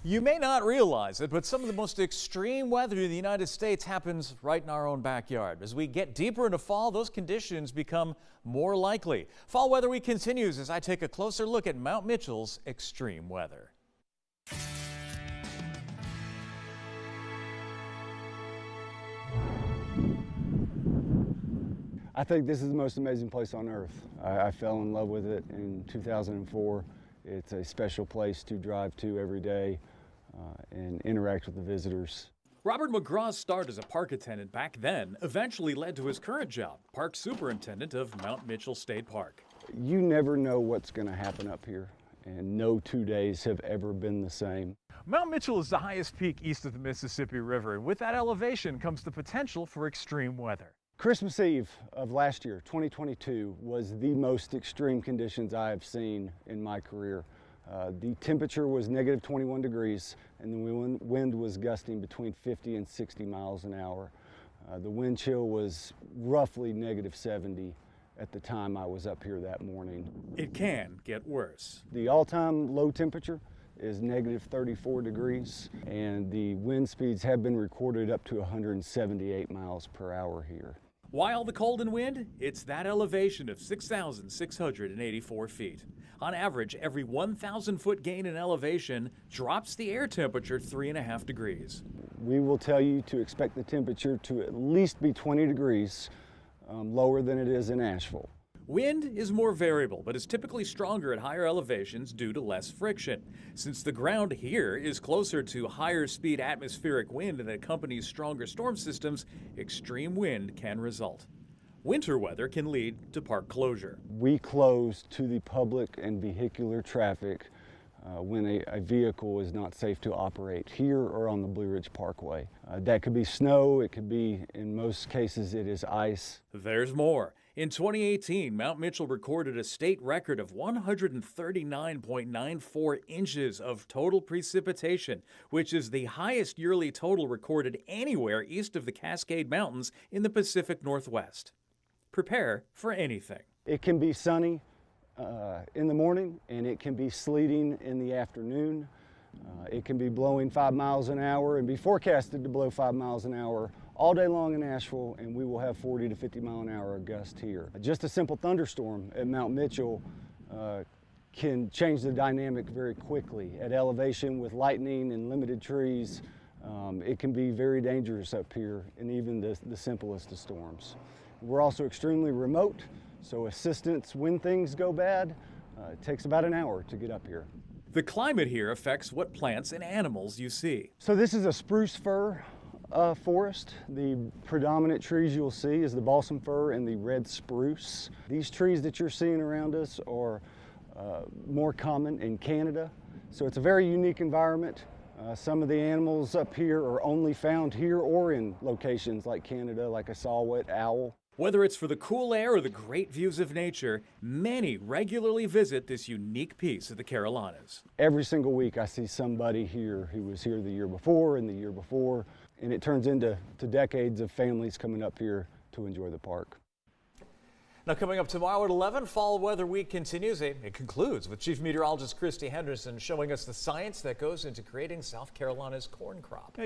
You may not realize it, but some of the most extreme weather in the United States happens right in our own backyard. As we get deeper into fall, those conditions become more likely. Fall Weather Week continues as I take a closer look at Mount Mitchell's extreme weather. I think this is the most amazing place on earth. I fell in love with it in 2004. It's a special place to drive to every day and interact with the visitors. Robert McGraw's start as a park attendant back then eventually led to his current job, park superintendent of Mount Mitchell State Park. You never know what's going to happen up here, and no 2 days have ever been the same. Mount Mitchell is the highest peak east of the Mississippi River, and with that elevation comes the potential for extreme weather. Christmas Eve of last year, 2022, was the most extreme conditions I have seen in my career. The temperature was negative 21 degrees and the wind was gusting between 50 and 60 miles an hour. The wind chill was roughly negative 70 at the time I was up here that morning. It can get worse. The all-time low temperature is negative 34 degrees and the wind speeds have been recorded up to 178 miles per hour here. While the cold and wind, it's that elevation of 6,684 feet. On average, every 1,000 foot gain in elevation drops the air temperature 3.5 degrees. We will tell you to expect the temperature to at least be 20 degrees lower than it is in Asheville. Wind is more variable, but is typically stronger at higher elevations due to less friction. Since the ground here is closer to higher speed atmospheric wind that accompanies stronger storm systems, extreme wind can result. Winter weather can lead to park closure. We close to the public and vehicular traffic when a vehicle is not safe to operate here or on the Blue Ridge Parkway. That could be snow, it could be, in most cases, it is ice. There's more. In 2018, Mount Mitchell recorded a state record of 139.94 inches of total precipitation, which is the highest yearly total recorded anywhere east of the Cascade Mountains in the Pacific Northwest. Prepare for anything. It can be sunny in the morning and it can be sleeting in the afternoon. It can be blowing 5 miles an hour and be forecasted to blow 5 miles an hour all day long in Asheville, and we will have 40 to 50 mile an hour gust here. Just a simple thunderstorm at Mount Mitchell can change the dynamic very quickly. At elevation with lightning and limited trees, it can be very dangerous up here in even the simplest of storms. We're also extremely remote, so assistance when things go bad, it takes about an hour to get up here. The climate here affects what plants and animals you see. So this is a spruce fir forest. The predominant trees you'll see is the balsam fir and the red spruce. These trees that you're seeing around us are more common in Canada, so it's a very unique environment. Some of the animals up here are only found here or in locations like Canada, like a saw-whet owl. Whether it's for the cool air or the great views of nature, many regularly visit this unique piece of the Carolinas. Every single week I see somebody here who was here the year before and the year before, and it turns into decades of families coming up here to enjoy the park. Now, coming up tomorrow at 11, Fall Weather Week continues. It concludes with Chief Meteorologist Christy Henderson showing us the science that goes into creating South Carolina's corn crop.